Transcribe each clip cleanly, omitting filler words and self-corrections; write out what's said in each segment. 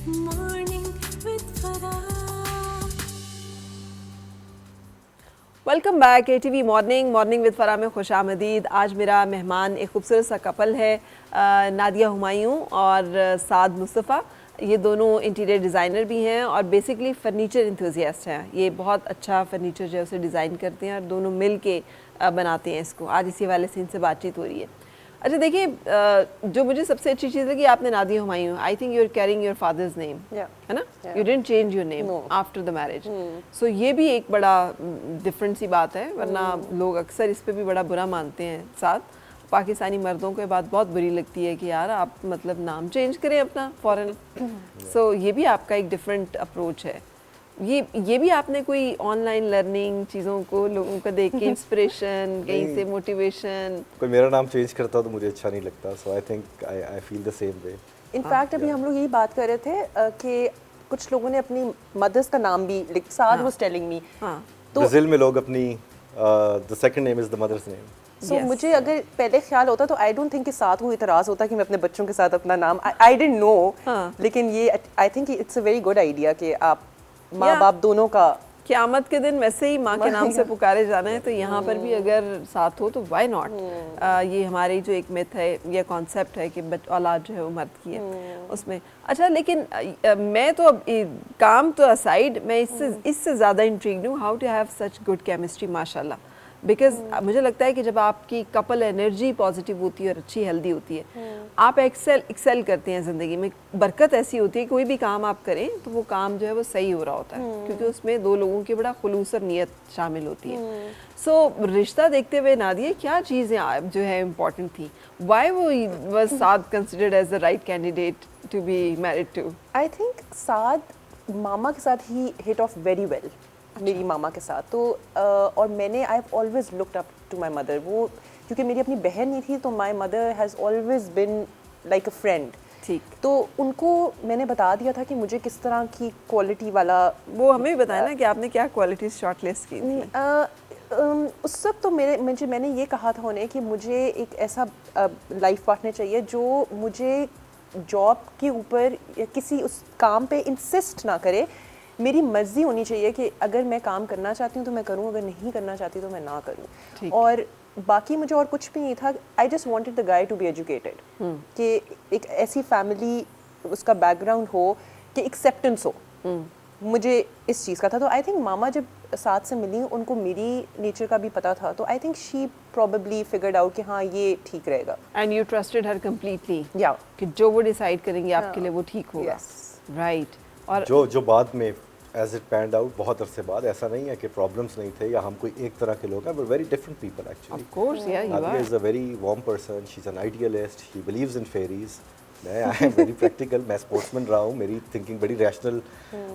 Morning with Farah. Welcome back ATV morning with फरा में खुश आमदीद। आज मेरा मेहमान एक खूबसूरत सा कपल है, नादिया हुमायूं और साद मुस्तफ़ा। ये दोनों इंटीरियर डिज़ाइनर भी हैं और बेसिकली फ़र्नीचर इंथुजियास्ट हैं। ये बहुत अच्छा फ़र्नीचर जो है उसे डिज़ाइन करते हैं और दोनों मिल के बनाते हैं इसको। आज इसी वाले से इनसे बातचीत हो रही है। अच्छा देखिए, जो मुझे सबसे अच्छी चीज़ लगी, आपने Nadia Humayun, I think you are carrying your father's name, है ना? You didn't change your name after the marriage. So ये भी एक बड़ा डिफरेंट सी बात है, वरना लोग अक्सर इस पे भी बड़ा बुरा मानते हैं। साथ पाकिस्तानी मर्दों को ये बात बहुत बुरी लगती है कि यार आप मतलब नाम चेंज करें अपना फ़ौरन। सो ये भी आपका एक डिफरेंट अप्रोच है। ये भी आपने कोई ऑनलाइन लर्निंग चीज़ों को लोगों को देख के इंस्पिरेशन कहीं से मोटिवेशन? कोई मेरा नाम चेंज करता तो मुझे अच्छा नहीं लगता, so I think I feel the same way. In fact अभी हम लोग यही बात कर रहे थे कि कुछ लोगों ने अपनी मदर्स का नाम भी साद वाज टेलिंग मी। तो ब्राज़ील में लोग अपनी the second name is the mother's name. So मुझे अगर पहले ख्याल होता तो आई डोंट थिंक कि साथ वो इतराज़ होता कि मैं अपने बच्चों के साथ अपना नाम आई डिडंट नो, लेकिन ये I think it's a very good idea कि आप माँ बाप दोनों का क़यामत के दिन वैसे ही माँ के नाम से पुकारे जाना है, तो यहाँ पर भी अगर साथ हो तो व्हाई नॉट। ये हमारी जो एक मिथ है या कॉन्सेप्ट है कि औलाद जो है वो मर्द की है उसमें। अच्छा लेकिन मैं तो अब काम तो असाइड, मैं इससे ज़्यादा इंट्रिग्ड हूँ how to have such good chemistry माशाल्लाह। बिकॉज मुझे लगता है कि जब आपकी कपल एनर्जी पॉजिटिव होती है और अच्छी हेल्दी होती है, आप एक्सेल करते हैं ज़िंदगी में। बरकत ऐसी होती है, कोई भी काम आप करें तो वो काम जो है वो सही हो रहा होता है, क्योंकि उसमें दो लोगों की बड़ा खुलूस और नियत शामिल होती है। सो रिश्ता देखते हुए नादिया, क्या चीज़ें जो है इम्पोर्टेंट थी? वाई वो was Saad considered as the right candidate to be married to? I think Saad मामा के साथ ही हिट ऑफ वेरी वेल, मेरी मामा के साथ। तो और मैंने I have always looked up to my mother. वो क्योंकि मेरी अपनी बहन नहीं थी तो my mother has always been like a friend. ठीक, तो उनको मैंने बता दिया था कि मुझे किस तरह की क्वालिटी वाला। वो हमें भी बताया ना कि आपने क्या क्वालिटीज शॉर्टलिस्ट की थी? उस वक्त तो मैंने ये कहा था उन्हें कि मुझे एक ऐसा लाइफ पार्टनर चाहिए जो मुझे जॉब के ऊपर या किसी उस काम पे इंसिस्ट ना करे। मेरी मर्जी होनी चाहिए कि अगर मैं काम करना चाहती हूँ तो मैं करूँ, अगर नहीं करना चाहती तो मैं ना करूँ। और बाकी मुझे और कुछ भी नहीं था। I just wanted the guy to be educated, कि एक ऐसी फैमिली उसका बैकग्राउंड हो कि एक्सेप्टेंस हो। मुझे इस चीज़ का था। तो आई थिंक मामा जब साथ से मिली, उनको मेरी नेचर का भी पता था, तो I think she probably figured out कि हाँ ये ठीक रहेगा। And you trusted her completely, या कि जो वो डिसाइड करेंगे आपके लिए वो ठीक होगा। राइट। और जो बाद में एज इट पैंड आउट, बहुत अरसे बाद, ऐसा नहीं है कि प्रॉब्लम्स नहीं थे या हम कोई एक तरह के लोग हैं, but very different people actually. Of course, या you Nadia are is a very warm person, she is an idealist, she believes in fairies. मैं आई एम वेरी प्रैक्टिकल, मैं स्पोर्ट्समैन रहा हूँ, मेरी थिंकिंग बड़ी रैशनल,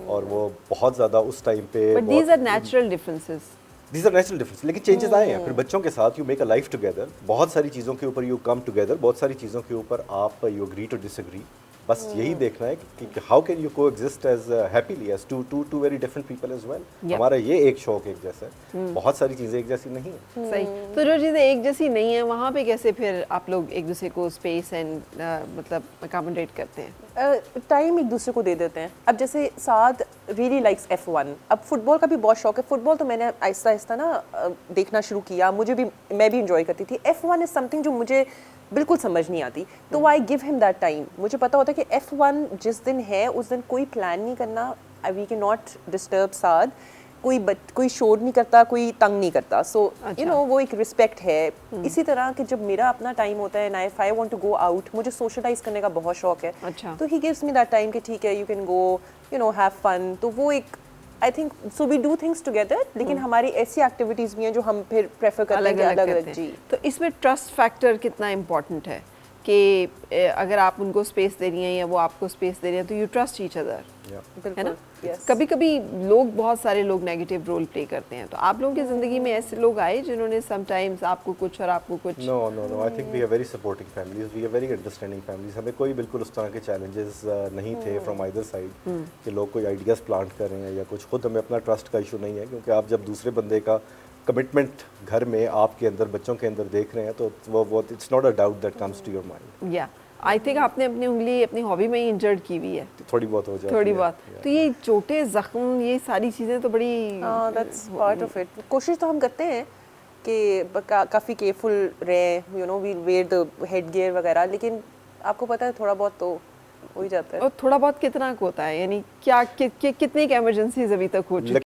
और वो बहुत ज़्यादा उस टाइम पे। But these are natural differences. These are natural differences, लेकिन चेंजेस आए हैं। फिर बच्चों के साथ you make a life together, बहुत सारी चीज़ों के ऊपर यू कम टुगेदर, बहुत सारी चीज़ों के ऊपर आप यू एग्री टू डिसएग्री। बस यही देखना है कि how can you coexist as happily as two very different people as well. हमारा ये एक शौक एक जैसा है, बहुत सारी चीज़ें एक जैसी नहीं है। सही। तो जो चीज़ें एक जैसी नहीं है वहाँ पे कैसे फिर आप लोग एक दूसरे को स्पेस एंड मतलब अकोमोडेट करते हैं? टाइम एक दूसरे को दे देते हैं। अब जैसे साद रियली लाइक्स F1, अब फुटबॉल का भी बहुत शौक है। फुटबॉल तो मैंने आहिस्ता आहिस्ता ना देखना शुरू किया, मैं भी इंजॉय करती थी। F1 इज समथिंग जो मुझे बिल्कुल समझ नहीं आती, तो I give him that time. मुझे पता होता है कि F1 जिस दिन है उस दिन कोई प्लान नहीं करना, वी कैन नॉट डिस्टर्ब साद, कोई शोर नहीं करता, कोई तंग नहीं करता। सो यू नो वो एक रिस्पेक्ट है। इसी तरह कि जब मेरा अपना टाइम होता है ना, if I want to go out, मुझे सोशलाइज करने का बहुत शौक है। अच्छा। तो he gives me that time कि ठीक है you can go, you know have fun. तो वो एक I think so we do things together, लेकिन हमारी ऐसी एक्टिविटीज़ भी हैं जो हम फिर प्रेफर करते हैं अलग अलग करते अलग। हैं। जी। तो इसमें ट्रस्ट फैक्टर कितना इम्पोर्टेंट है कि अगर आप उनको स्पेस दे रही हैं या वो आपको स्पेस दे रहे हैं तो यू ट्रस्ट ईच अदर, है ना? कभी कभी लोग, बहुत सारे लोग नेगेटिव रोल प्ले करते हैं, तो आप लोगों की ज़िंदगी में ऐसे लोग आए जिन्होंने समटाइम्स आपको कुछ और आपको कुछ? No I think we are very supporting families, we are very understanding families. हमें कोई बिल्कुल उस तरह के चैलेंजेस नहीं थे फ्रॉम आइदर साइड कि लोग कोई आइडियाज़ प्लांट कर रहे हैं या कुछ। खुद हमें अपना ट्रस्ट का इशू नहीं है, क्योंकि आप जब दूसरे बंदे का कमिटमेंट घर में आपके अंदर, बच्चों के अंदर देख रहे हैं, तो वो it's not a doubt that comes to your mind. या आई थिंक आपने अपनी उंगली अपनी हॉबी में ही इंजर्ड की हुई है, थोड़ी बहुत हो जाती थोड़ी है। बहुत। तो ये चोटें, जख्म, ये सारी चीज़ें तो बड़ी दैट्स पार्ट ऑफ इट। कोशिश तो हम करते हैं कि काफ़ी केयरफुल रहें, you know, we wear the headgear वगैरह, लेकिन आपको पता है थोड़ा बहुत तो हो ही जाता है। और थोड़ा बहुत कितना को होता है, यानी क्या कितनी इमरजेंसीज अभी तक हो चुकी